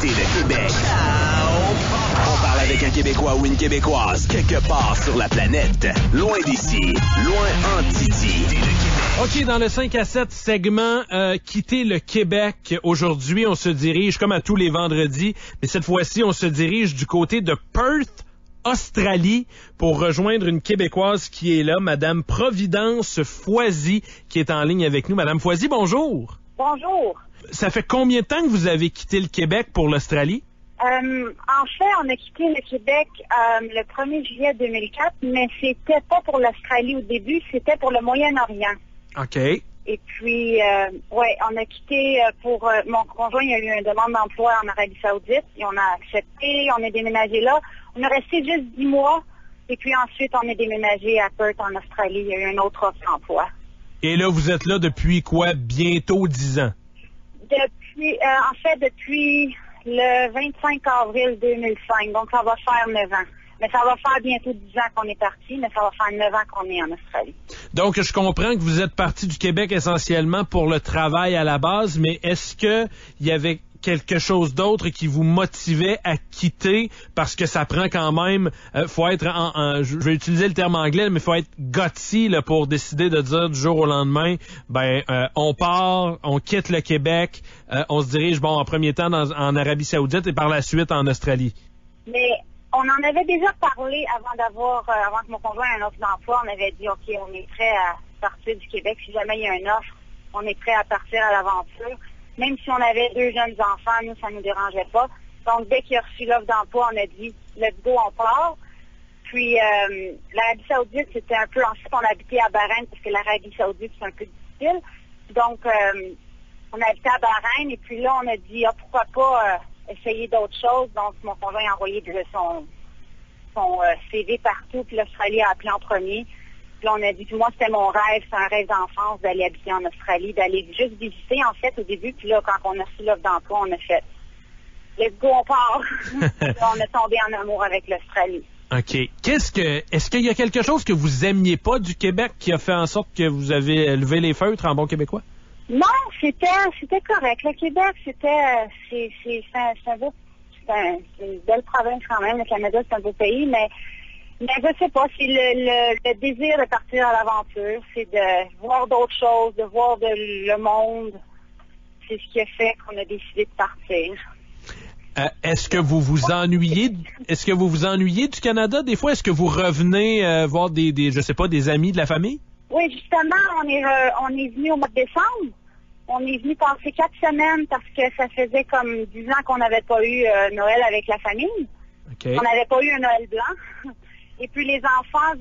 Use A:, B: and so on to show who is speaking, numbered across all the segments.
A: visiter le Québec. On parle avec un Québécois ou une Québécoise quelque part sur la planète. Loin d'ici, loin en Titi.
B: OK, dans le 5 à 7 segment, quitter le Québec. Aujourd'hui, on se dirige, comme à tous les vendredis, mais cette fois-ci, on se dirige du côté de Perth, Australie, pour rejoindre une Québécoise qui est là, Madame Providence Foisy, qui est en ligne avec nous. Madame Foisy, bonjour.
C: Bonjour.
B: Ça fait combien de temps que vous avez quitté le Québec pour l'Australie?
C: En fait, on a quitté le Québec le 1er juillet 2004, mais c'était pas pour l'Australie au début, c'était pour le Moyen-Orient.
B: OK.
C: Et puis, on a quitté pour... mon conjoint, il a eu une demande d'emploi en Arabie Saoudite, et on a accepté, on est déménagé là. On est resté juste 10 mois, et puis ensuite, on est déménagé à Perth, en Australie. Il y a eu un autre offre d'emploi.
B: Et là, vous êtes là depuis quoi? Bientôt 10 ans?
C: Depuis le 25 avril 2005, donc ça va faire 9 ans. Mais ça va faire bientôt 10 ans qu'on est parti, mais ça va faire 9 ans qu'on est en Australie.
B: Donc, je comprends que vous êtes parti du Québec essentiellement pour le travail à la base, mais est-ce que il y avait quelque chose d'autre qui vous motivait à quitter? Parce que ça prend quand même, faut être je vais utiliser le terme anglais, mais faut être gutsy là, pour décider de dire du jour au lendemain, on part, on quitte le Québec, on se dirige, en premier temps en Arabie Saoudite et par la suite en Australie.
C: Mais on en avait déjà parlé avant que mon conjoint ait un offre d'emploi. On avait dit, OK, on est prêt à partir du Québec. Si jamais il y a une offre, on est prêt à partir à l'aventure. Même si on avait 2 jeunes enfants, nous, ça ne nous dérangeait pas. Donc, dès qu'il a reçu l'offre d'emploi, on a dit, let's go, on part. Puis, l'Arabie Saoudite, c'était un peu... Ensuite, on habitait à Bahreïn parce que l'Arabie Saoudite, c'est un peu difficile. Donc, on habitait à Bahreïn. Et puis là, on a dit, pourquoi pas... essayer d'autres choses. Donc, mon conjoint a envoyé son CV partout, puis l'Australie a appelé en premier. Puis là, on a dit, puis moi, c'était mon rêve, c'est un rêve d'enfance d'aller habiter en Australie, d'aller juste visiter, en fait, au début. Puis là, quand on a reçu l'offre d'emploi, on a fait, let's go, on part. Là, on est tombé en amour avec l'Australie.
B: OK. Est-ce qu'il y a quelque chose que vous aimiez pas du Québec qui a fait en sorte que vous avez levé les feutres en bon québécois?
C: Non, c'était correct. Le Québec, c'est une belle province quand même. Le Canada, c'est un beau pays, mais je sais pas, c'est le désir de partir à l'aventure, c'est de voir d'autres choses, de voir le monde. C'est ce qui a fait qu'on a décidé de partir.
B: Est-ce que vous vous ennuyez du Canada des fois? Est-ce que vous revenez voir des amis de la famille?
C: Oui, justement, on est venu au mois de décembre. On est venu passer 4 semaines parce que ça faisait comme 10 ans qu'on n'avait pas eu Noël avec la famille.
B: Okay.
C: On n'avait pas eu un Noël blanc. Et puis mes 2 enfants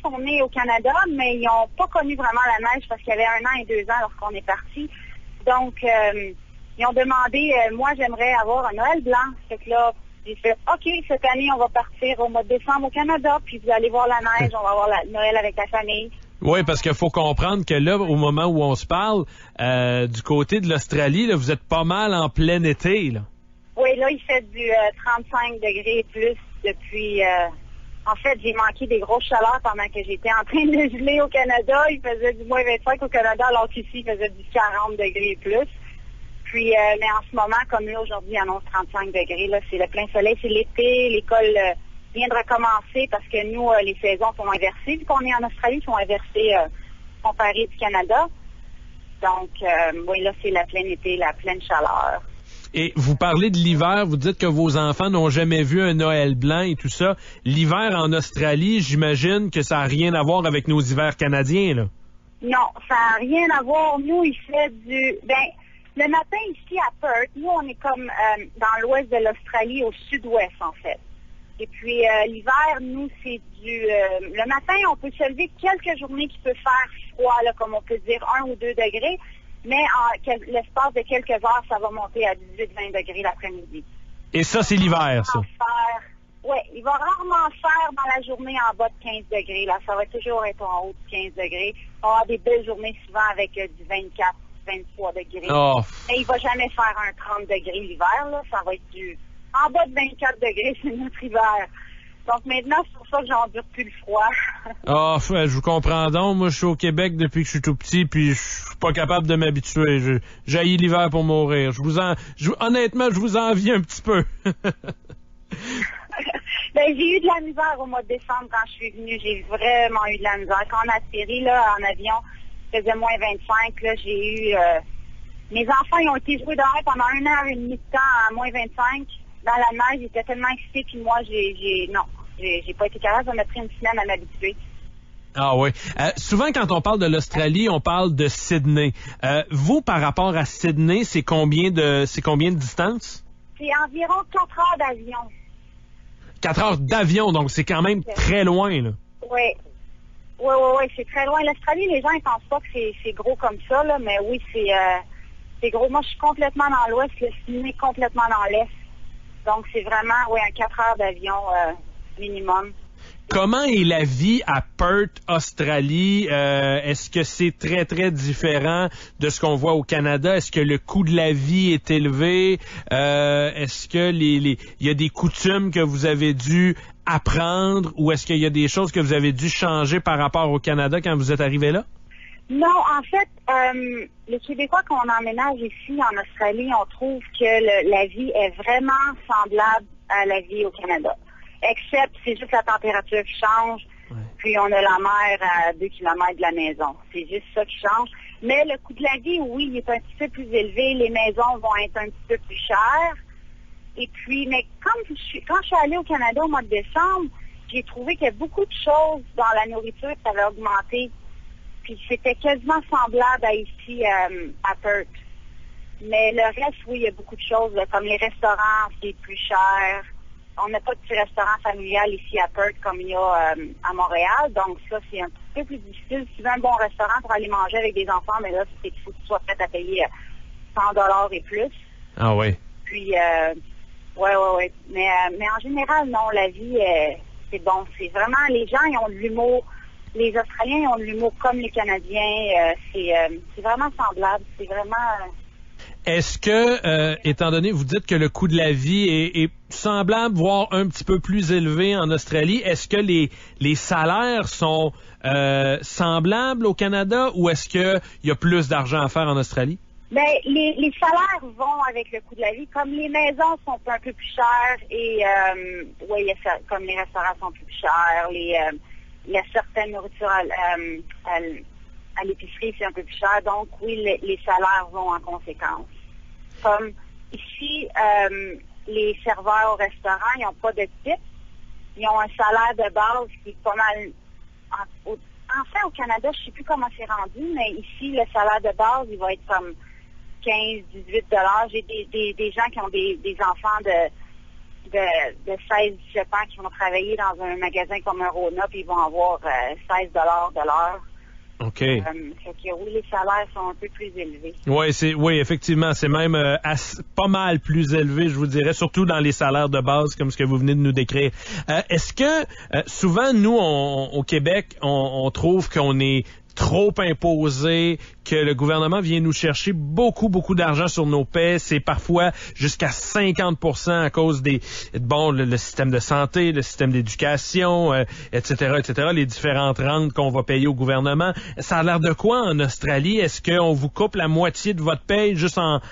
C: sont nés au Canada, mais ils n'ont pas connu vraiment la neige parce qu'il y avait 1 an et 2 ans lorsqu'on est partis. Donc, ils ont demandé, moi j'aimerais avoir un Noël blanc. Fait que là, j'ai fait, OK, cette année, on va partir au mois de décembre au Canada, puis vous allez voir la neige, on va avoir Noël avec la famille.
B: Oui, parce qu'il faut comprendre que là, au moment où on se parle, du côté de l'Australie, là, vous êtes pas mal en plein été, là.
C: Oui, là, il fait du 35 degrés et plus depuis... en fait, j'ai manqué des grosses chaleurs pendant que j'étais en train de geler au Canada. Il faisait du moins 25 au Canada, alors qu'ici, il faisait du 40 degrés et plus. Puis, mais en ce moment, comme là, aujourd'hui, il annonce 35 degrés. Là, c'est le plein soleil, c'est l'été. L'école vient de recommencer parce que nous, les saisons sont inversées. Vu qu'on est en Australie, sont inversées comparées du Canada. Donc, oui, là, c'est la pleine été, la pleine chaleur.
B: Et vous parlez de l'hiver, vous dites que vos enfants n'ont jamais vu un Noël blanc et tout ça. L'hiver en Australie, j'imagine que ça n'a rien à voir avec nos hivers canadiens, là.
C: Non, ça n'a rien à voir. Nous, il fait le matin ici à Perth, nous, on est comme dans l'ouest de l'Australie, au sud-ouest, en fait. Et puis, l'hiver, nous, c'est le matin, on peut se lever quelques journées qui peut faire froid, là, comme on peut dire 1 ou 2 degrés. Mais en l'espace de quelques heures, ça va monter à 18-20 degrés l'après-midi. Et
B: ça, c'est l'hiver, ça?
C: Oui, il va rarement faire dans la journée en bas de 15 degrés. Là. Ça va toujours être en haut de 15 degrés. On va avoir des belles journées souvent avec du 24, 23 degrés.
B: Oh.
C: Mais il va jamais faire un 30 degrés l'hiver. Là. Ça va être en bas de 24 degrés, c'est notre hiver. Donc maintenant, c'est pour ça que j'endure plus le froid.
B: Ah, je vous comprends donc. Moi, je suis au Québec depuis que je suis tout petit, puis je suis pas capable de m'habituer. J'haïs l'hiver pour mourir. Honnêtement, je vous envie un petit peu.
C: Ben, j'ai eu de la misère au mois de décembre quand je suis venue. J'ai vraiment eu de la misère. Quand on a atterri là, en avion, il faisait moins 25. Là, j'ai eu... mes enfants, ils ont été joués dehors pendant 1h30 de temps à moins 25. Dans la neige, j'étais tellement excitée, puis moi, j'ai pas été capable. Ça m'a pris une semaine à m'habituer.
B: Ah oui. Souvent, quand on parle de l'Australie, on parle de Sydney. Vous, par rapport à Sydney, c'est combien de distance?
C: C'est environ 4 heures d'avion.
B: 4 heures d'avion, donc c'est quand même très loin, là.
C: Oui. Oui, c'est très loin. L'Australie, les gens, ils pensent pas que c'est gros comme ça, là, mais oui, c'est gros. Moi, je suis complètement dans l'ouest, le Sydney complètement dans l'est. Donc, c'est vraiment, un 4 heures d'avion minimum.
B: Comment est la vie à Perth, Australie? Est-ce que c'est très, très différent de ce qu'on voit au Canada? Est-ce que le coût de la vie est élevé? Est-ce que il y a des coutumes que vous avez dû apprendre ou est-ce qu'il y a des choses que vous avez dû changer par rapport au Canada quand vous êtes arrivé là?
C: Non, en fait, les Québécois, quand on emménage ici en Australie, on trouve que la vie est vraiment semblable à la vie au Canada. Except, c'est juste la température qui change, puis on a la mer à 2 kilomètres de la maison. C'est juste ça qui change. Mais le coût de la vie, oui, il est un petit peu plus élevé. Les maisons vont être un petit peu plus chères. Et puis, mais quand je suis allée au Canada au mois de décembre, j'ai trouvé qu'il y a beaucoup de choses dans la nourriture qui avaient augmenté. Puis c'était quasiment semblable à ici, à Perth. Mais le reste, oui, il y a beaucoup de choses, là, comme les restaurants, c'est plus cher. On n'a pas de petit restaurant familial ici à Perth comme il y a à Montréal. Donc ça, c'est un petit peu plus difficile. Si tu veux un bon restaurant pour aller manger avec des enfants, mais là, c'est qu'il faut que tu sois prêt à payer 100$ et plus.
B: Ah oui.
C: Puis, ouais. Mais en général, non, la vie, c'est bon. C'est vraiment, les gens, ils ont de l'humour. Les Australiens, ils ont de l'humour comme les Canadiens. C'est vraiment semblable. C'est vraiment...
B: Est-ce que, étant donné, vous dites que le coût de la vie est semblable, voire un petit peu plus élevé en Australie, est-ce que les salaires sont semblables au Canada ou est-ce qu'il y a plus d'argent à faire en Australie?
C: Ben, les salaires vont avec le coût de la vie. Comme les maisons sont un peu plus chères et, comme les restaurants sont plus chers, il y a certaines nourritures à l'épicerie, c'est un peu plus cher. Donc, oui, les salaires vont en conséquence. Comme ici, les serveurs au restaurant, ils n'ont pas de tips. Ils ont un salaire de base qui est pas mal... Enfin, au Canada, je ne sais plus comment c'est rendu, mais ici, le salaire de base, il va être comme 15-18$. J'ai des gens qui ont des enfants de 16-17 ans qui vont travailler dans un magasin comme un Rona, puis ils vont avoir 16$ de l'heure.
B: OK.
C: Fait que oui, les salaires sont un peu plus élevés.
B: Oui, effectivement, c'est même pas mal plus élevé, je vous dirais, surtout dans les salaires de base, comme ce que vous venez de nous décrire. Est-ce que souvent, nous, au Québec, on trouve qu'on est trop imposé, que le gouvernement vient nous chercher beaucoup d'argent sur nos paies. C'est parfois jusqu'à 50% à cause le système de santé, le système d'éducation, etc., les différentes rentes qu'on va payer au gouvernement. Ça a l'air de quoi en Australie? Est-ce qu'on vous coupe la moitié de votre paye juste en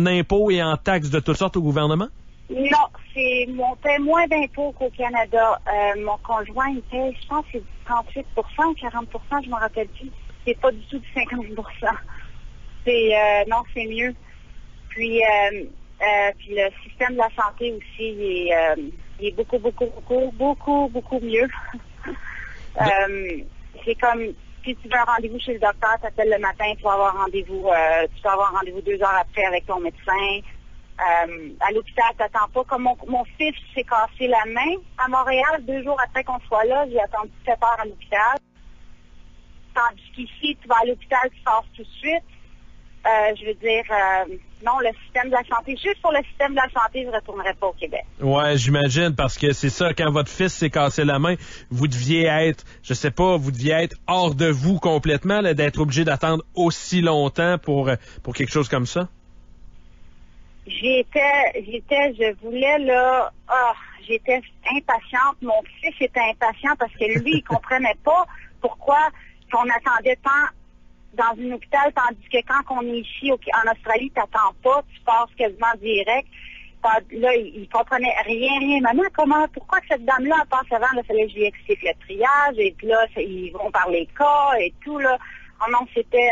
B: impôts et en taxes de toutes sortes au gouvernement?
C: Non, on paie moins d'impôts qu'au Canada. Mon conjoint, il paie, je pense, c'est 38% ou 40%, je me rappelle plus. C'est pas du tout du 50%. Non, c'est mieux. Puis le système de la santé aussi, il est beaucoup mieux. C'est comme, si tu veux un rendez-vous chez le docteur, tu appelles le matin, tu vas avoir rendez-vous 2 heures après avec ton médecin. À l'hôpital, t'attends pas. Comme mon fils s'est cassé la main à Montréal, 2 jours après qu'on soit là, j'ai attendu 7 heures à l'hôpital. Tandis qu'ici, tu vas à l'hôpital, tu sors tout de suite. Je veux dire, non, le système de la santé, juste pour le système de la santé, je ne retournerai pas au Québec.
B: Ouais, j'imagine, parce que c'est ça, quand votre fils s'est cassé la main, vous deviez être, vous deviez être hors de vous complètement, là, d'être obligé d'attendre aussi longtemps pour quelque chose comme ça.
C: Je voulais là, j'étais impatiente. Mon fils était impatient parce que lui, il comprenait pas pourquoi qu'on attendait tant dans un hôpital, tandis que quand on est ici en Australie, t'attends pas, tu passes quasiment direct. Là, il comprenait rien. Maman, pourquoi que cette dame-là elle passe avant? Là, fallait que je lui explique le triage, et puis là, ils vont par les cas et tout, là. Oh non, c'était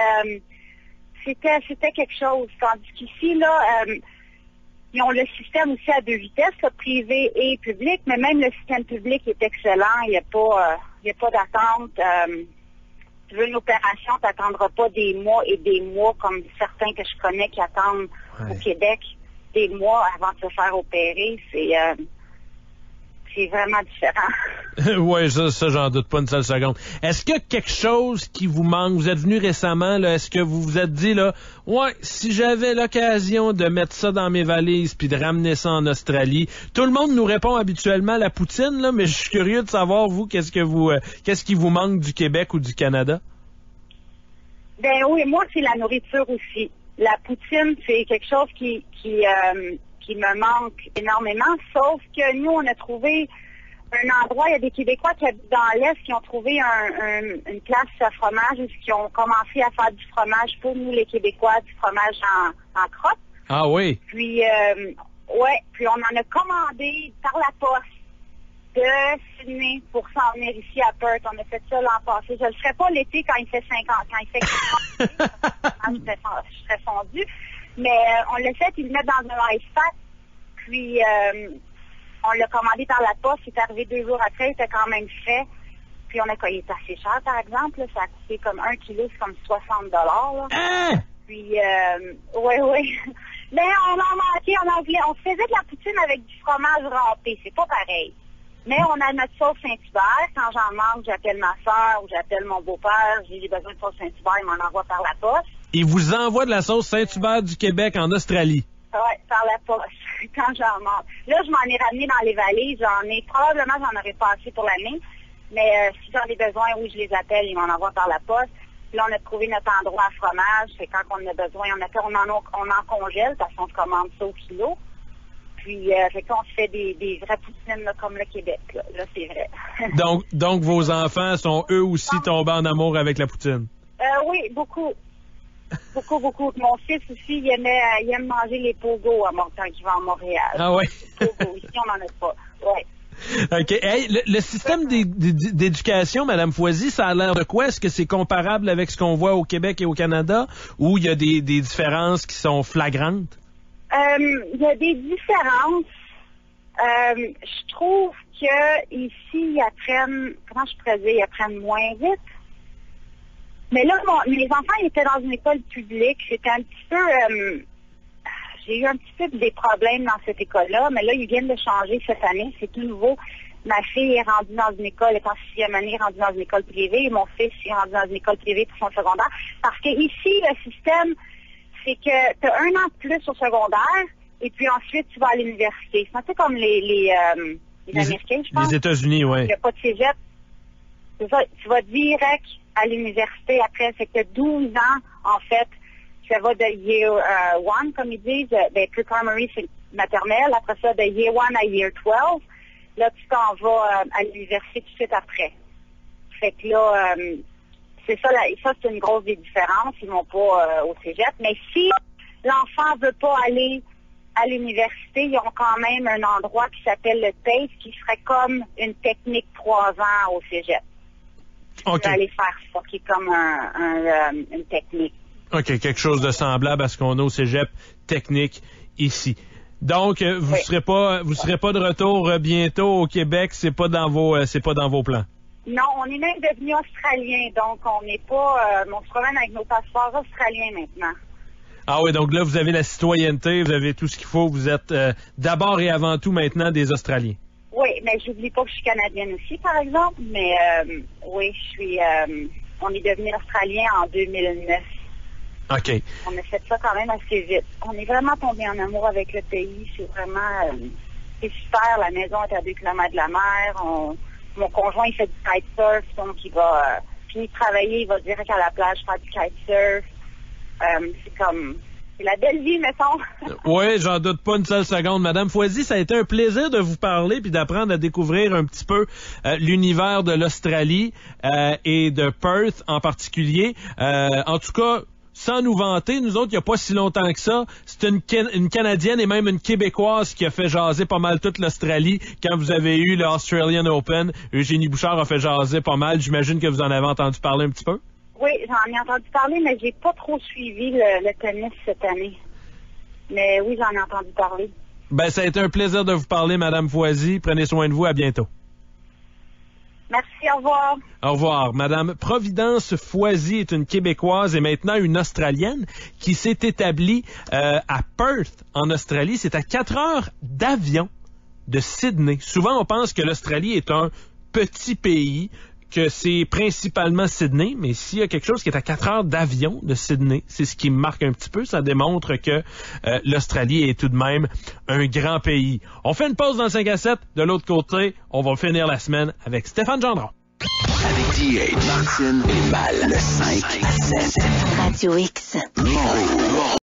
C: quelque chose. Tandis qu'ici, là, ils ont le système aussi à 2 vitesses, là, privé et public, mais même le système public est excellent. Il n'y a pas d'attente. Tu veux une opération, tu n'attendras pas des mois et des mois comme certains que je connais qui attendent au Québec des mois avant de se faire opérer. C'est vraiment différent.
B: Oui, ça, j'en doute pas une seule seconde. Est-ce qu'il y a quelque chose qui vous manque? Vous êtes venu récemment, là, est-ce que vous vous êtes dit, là, ouais, si j'avais l'occasion de mettre ça dans mes valises puis de ramener ça en Australie? Tout le monde nous répond habituellement la poutine, là, mais je suis curieux de savoir, vous, qu'est-ce qui vous manque du Québec ou du Canada?
C: Ben oui, moi, c'est la nourriture aussi. La poutine, c'est quelque chose qui me manque énormément, sauf que nous, on a trouvé un endroit, il y a des Québécois qui habitent dans l'Est qui ont trouvé une place à fromage où qui ont commencé à faire du fromage pour nous, les Québécois, du fromage en crotte.
B: Ah oui?
C: Puis, puis on en a commandé par la poste de Sydney pour s'en venir ici à Perth. On a fait ça l'an passé. Je le ferai pas l'été quand il fait 50, quand il fait 40, je serais fondue. Mais on l'a fait, ils le mettent dans un ice pack. Puis, on l'a commandé par la poste. Il est arrivé 2 jours après. Il était quand même fait. Puis, il est assez cher, par exemple. Là. Ça a coûté comme 1 kilo, c'est comme $60. Là. Puis, oui. Mais on en manquait. On faisait de la poutine avec du fromage râpé. C'est pas pareil. Mais on a notre sauce Saint-Hubert. Quand j'en manque, j'appelle ma soeur ou j'appelle mon beau-père. J'ai besoin de sauce Saint-Hubert. Il m'en envoie par la poste.
B: Il vous envoie de la sauce Saint-Hubert du Québec en Australie.
C: Oui, par la poste, quand j'en manque. Là, je m'en ai ramené dans les valises. Probablement, j'en aurais pas assez pour l'année. Mais si j'en ai besoin, oui, je les appelle. Ils m'en envoient par la poste. Puis là, on a trouvé notre endroit à fromage. C'est quand on a besoin. On en congèle parce qu'on se commande ça au kilo. Puis, on se fait des vraies poutines là, comme le Québec. Là, c'est vrai.
B: donc, vos enfants sont eux aussi tombés en amour avec la poutine?
C: Oui, beaucoup. Beaucoup. Mon fils aussi, il aime manger les pogos quand il va à Montréal.
B: Ah oui?
C: Pogos. Ici, on n'en a pas. Oui.
B: OK. Hey, le système d'éducation, Mme Foisy, ça a l'air de quoi? Est-ce que c'est comparable avec ce qu'on voit au Québec et au Canada ou il y a des différences qui sont flagrantes?
C: Il y a des différences. Je trouve que ici, ils apprennent, comment je pourrais dire, ils apprennent moins vite. Mais là, mes enfants ils étaient dans une école publique. C'était un petit peu... j'ai eu un petit peu des problèmes dans cette école-là, mais là, ils viennent de changer cette année. C'est tout nouveau. Ma fille est rendue dans une école, elle est en 6e année, rendue dans une école privée, et mon fils est rendu dans une école privée pour son secondaire. Parce que ici, le système, c'est que tu as 1 an de plus au secondaire, et puis ensuite, tu vas à l'université. C'est un peu comme les Américains, je pense.
B: Les États-Unis, oui.
C: Il n'y a pas de cégep. C'est ça, tu vas direct à l'université après. C'est que 12 ans, en fait, ça va de Year 1, comme ils disent, pre-primary, c'est maternelle. Après ça, de Year 1 à Year 12. Là, tu t'en vas à l'université tout de suite après. Fait que là, c'est ça, ça c'est une grosse des différences. Ils vont pas au cégep. Mais si l'enfant veut pas aller à l'université, ils ont quand même un endroit qui s'appelle le TAFE, qui serait comme une technique 3 ans au cégep.
B: OK.
C: Tu peux aller faire ça, qui est comme une technique.
B: OK, quelque chose de semblable à ce qu'on a au cégep technique ici. Donc, vous serez pas de retour bientôt au Québec, c'est pas dans vos plans.
C: Non, on est même devenu australien, donc on n'est pas, on se promène avec nos passeports australiens maintenant.
B: Ah oui, donc là, vous avez la citoyenneté, vous avez tout ce qu'il faut, vous êtes d'abord et avant tout maintenant des Australiens.
C: Oui, mais j'oublie pas que je suis canadienne aussi, par exemple, mais oui, on est devenu australien en 2009.
B: OK.
C: On a fait ça quand même assez vite. On est vraiment tombé en amour avec le pays. C'est vraiment... c'est super. La maison est à 2 km de la mer. Mon conjoint, il fait du kitesurf. Donc, il va finir de travailler. Il va direct à la plage faire du kitesurf. C'est la belle vie, mettons.
B: Oui, j'en doute pas une seule seconde. Madame Foisy, ça a été un plaisir de vous parler puis d'apprendre à découvrir un petit peu l'univers de l'Australie et de Perth en particulier. En tout cas, sans nous vanter, nous autres, il n'y a pas si longtemps que ça, c'est une Canadienne et même une Québécoise qui a fait jaser pas mal toute l'Australie quand vous avez eu le Australian Open. Eugénie Bouchard a fait jaser pas mal. J'imagine que vous en avez entendu parler un petit peu.
C: Oui, j'en ai entendu parler, mais j'ai pas trop suivi le tennis cette année. Mais oui, j'en ai entendu parler.
B: Ben, ça a été un plaisir de vous parler, Madame Foisy. Prenez soin de vous. À bientôt.
C: Merci, au revoir.
B: Au revoir. Madame Providence Foisy est une Québécoise et maintenant une Australienne qui s'est établie à Perth, en Australie. C'est à 4 heures d'avion de Sydney. Souvent, on pense que l'Australie est un petit pays, que c'est principalement Sydney, mais s'il y a quelque chose qui est à 4 heures d'avion de Sydney, c'est ce qui me marque un petit peu. Ça démontre que l'Australie est tout de même un grand pays. On fait une pause dans le 5 à 7. De l'autre côté, on va finir la semaine avec Stéphane Gendron.
A: Avec D.H. Martin et Mal, le 5 à 7.
D: Radio X.
A: Montréal.